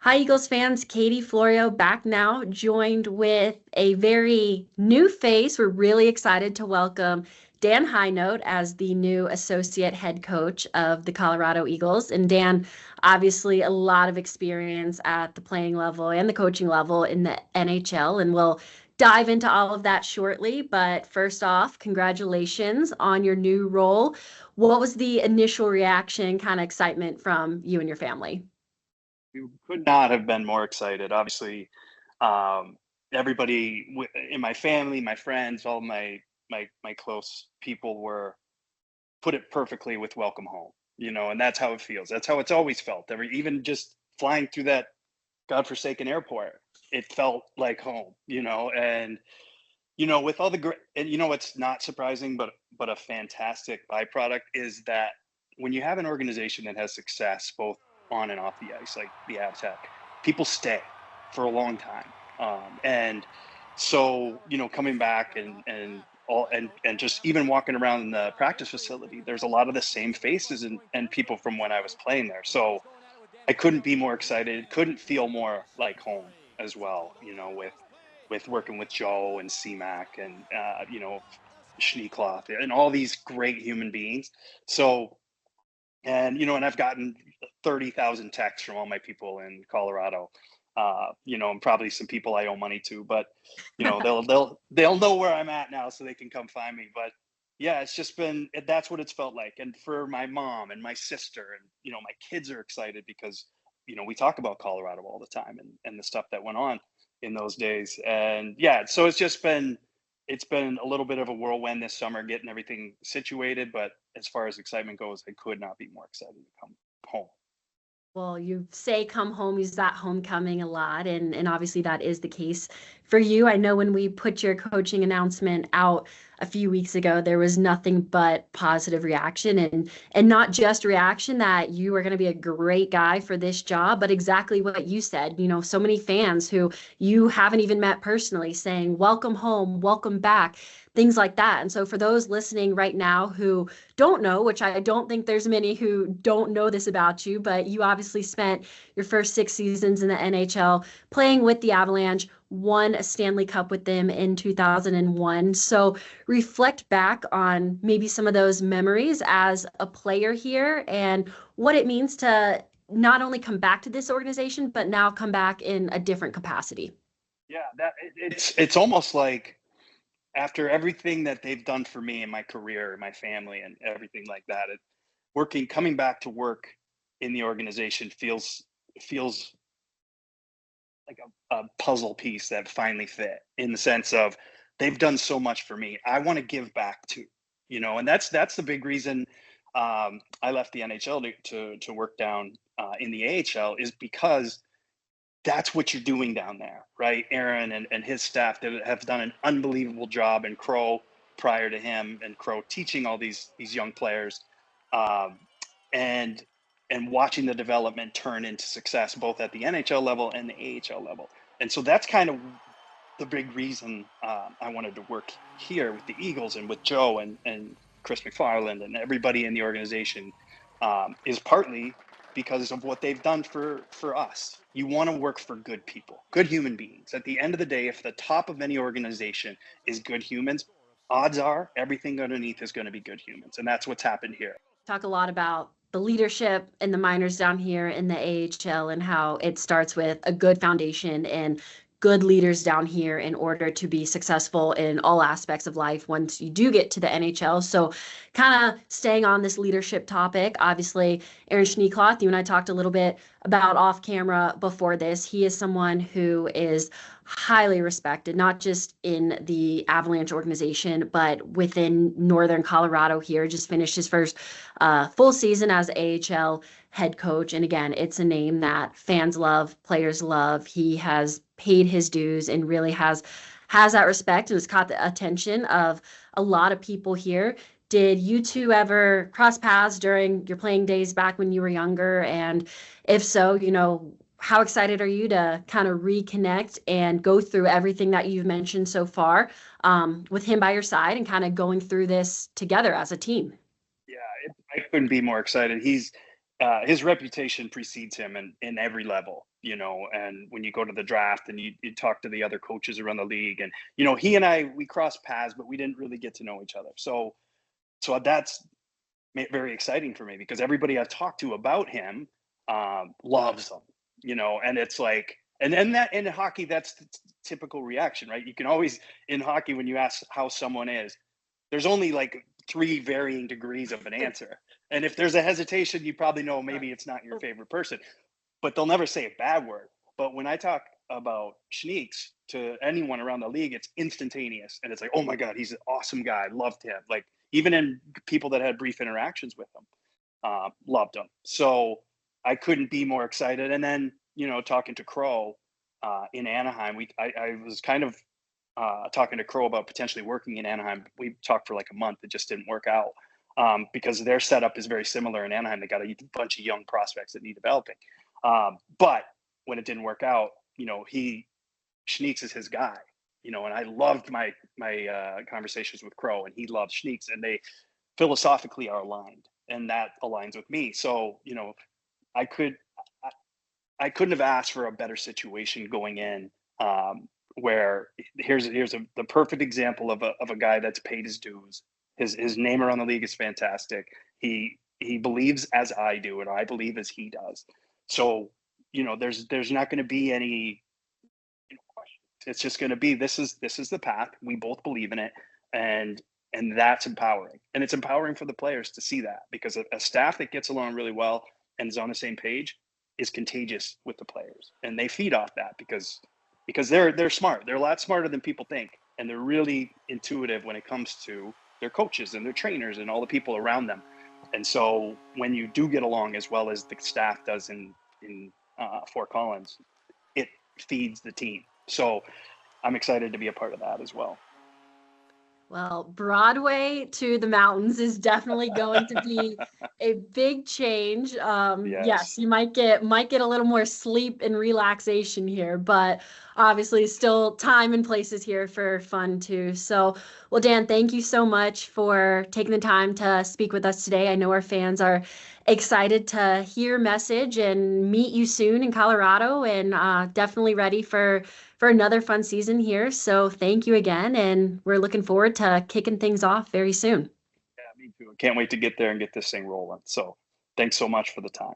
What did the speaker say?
Hi, Eagles fans. Katie Florio back now, joined with a very new face. We're really excited to welcome Dan Hinote as the new associate head coach of the Colorado Eagles. And Dan, obviously, a lot of experience at the playing level and the coaching level in the NHL. And we'll dive into all of that shortly. But first off, congratulations on your new role. What was the initial reaction, kind of excitement from you and your family? You could not have been more excited. Obviously, um, everybody in my family, my friends, all my close people were put it perfectly with welcome home. And that's how it feels. That's how it's always felt. Even just flying through that godforsaken airport, it felt like home. And with all the great, and what's not surprising, but a fantastic byproduct is that when you have an organization that has success both on and off the ice, like the Avs had, people stay for a long time. And so, coming back and just even walking around in the practice facility, there's a lot of the same faces and people from when I was playing there. So I couldn't be more excited. Couldn't feel more like home as well. With working with Joe and CMAC and Schneekloth and all these great human beings. So and I've gotten 30,000 texts from all my people in Colorado. And probably some people I owe money to, but they'll know where I'm at now, so they can come find me. But yeah, it's just been that's what it's felt like. And for my mom and my sister and my kids are excited because we talk about Colorado all the time and the stuff that went on in those days. And yeah, so it's been a little bit of a whirlwind this summer getting everything situated, but as far as excitement goes, I could not be more excited to come home. Well, you say come home, use that homecoming a lot, and obviously that is the case for you. I know when we put your coaching announcement out a few weeks ago, there was nothing but positive reaction and not just reaction that you are going to be a great guy for this job, but exactly what you said. So many fans who you haven't even met personally saying, welcome home, welcome back, things like that. And so for those listening right now who don't know, which I don't think there's many who don't know this about you, but you obviously spent your first 6 seasons in the NHL playing with the Avalanche, won a Stanley Cup with them in 2001. So reflect back on maybe some of those memories as a player here and what it means to not only come back to this organization, but now come back in a different capacity. Yeah, it's almost like after everything that they've done for me in my career, my family, and everything like that, coming back to work in the organization feels like a puzzle piece that finally fit, in the sense of they've done so much for me. I want to give back too, and that's the big reason I left the NHL to work down in the AHL, is because that's what you're doing down there, right? Aaron and his staff that have done an unbelievable job, and Crow prior to him, and Crow teaching all these young players, um, and watching the development turn into success both at the NHL level and the AHL level. And so that's kind of the big reason I wanted to work here with the Eagles and with Joe and Chris McFarland and everybody in the organization, is partly because of what they've done for us. You want to work for good people, good human beings. At the end of the day, if the top of any organization is good humans, odds are everything underneath is going to be good humans. And that's what's happened here. Talk a lot about the leadership in the minors down here in the AHL and how it starts with a good foundation and good leaders down here in order to be successful in all aspects of life once you do get to the NHL. So kind of staying on this leadership topic, obviously Aaron Schneekloth, you and I talked a little bit about off camera before this. He is someone who is highly respected, not just in the Avalanche organization, but within Northern Colorado here. Just finished his first full season as AHL head coach. And again, it's a name that fans love, players love. He has paid his dues and really has that respect and has caught the attention of a lot of people here. Did you two ever cross paths during your playing days back when you were younger? And if so, how excited are you to kind of reconnect and go through everything that you've mentioned so far, with him by your side and kind of going through this together as a team? Yeah, I couldn't be more excited. his reputation precedes him in every level, you know. And when you go to the draft and you talk to the other coaches around the league, and you know, he and I, we crossed paths, but we didn't really get to know each other. So that's very exciting for me because everybody I've talked to about him loves him, you know. And it's like, and then that in hockey, that's the typical reaction, right? You can always, in hockey, when you ask how someone is, there's only like three varying degrees of an answer. And if there's a hesitation, you probably know maybe it's not your favorite person, but they'll never say a bad word. But when I talk about Schneeks to anyone around the league, it's instantaneous. And it's like, oh my God, he's an awesome guy. Loved him. Like, even in people that had brief interactions with him, loved him. So I couldn't be more excited. And then, you know, talking to Crow in Anaheim, I was kind of talking to Crow about potentially working in Anaheim. We talked for like a month. It just didn't work out because their setup is very similar in Anaheim. They got a bunch of young prospects that need developing. But when it didn't work out, you know, Schneeks is his guy, you know, and I loved my conversations with Crow, and he loved Schneeks, and they philosophically are aligned, and that aligns with me. So, you know, I couldn't have asked for a better situation going in, where here's the perfect example of a guy that's paid his dues. His name around the league is fantastic. He believes as I do, and I believe as he does. So, you know, there's not going to be any, you know, questions. It's just going to be, this is the path. We both believe in it, and that's empowering. And it's empowering for the players to see that, because a staff that gets along really well and is on the same page is contagious with the players, and they feed off that because they're smart. They're a lot smarter than people think, and they're really intuitive when it comes to their coaches and their trainers and all the people around them. And so when you do get along as well as the staff does in Fort Collins, it feeds the team. So I'm excited to be a part of that as well. Well, Broadway to the mountains is definitely going to be a big change. Yes, you might get a little more sleep and relaxation here, but obviously still time and places here for fun too. So, well, Dan, thank you so much for taking the time to speak with us today. I know our fans are excited to hear your message and meet you soon in Colorado, and definitely ready for another fun season here. So thank you again, and we're looking forward to kicking things off very soon. Yeah, me too. Can't wait to get there and get this thing rolling. So thanks so much for the time.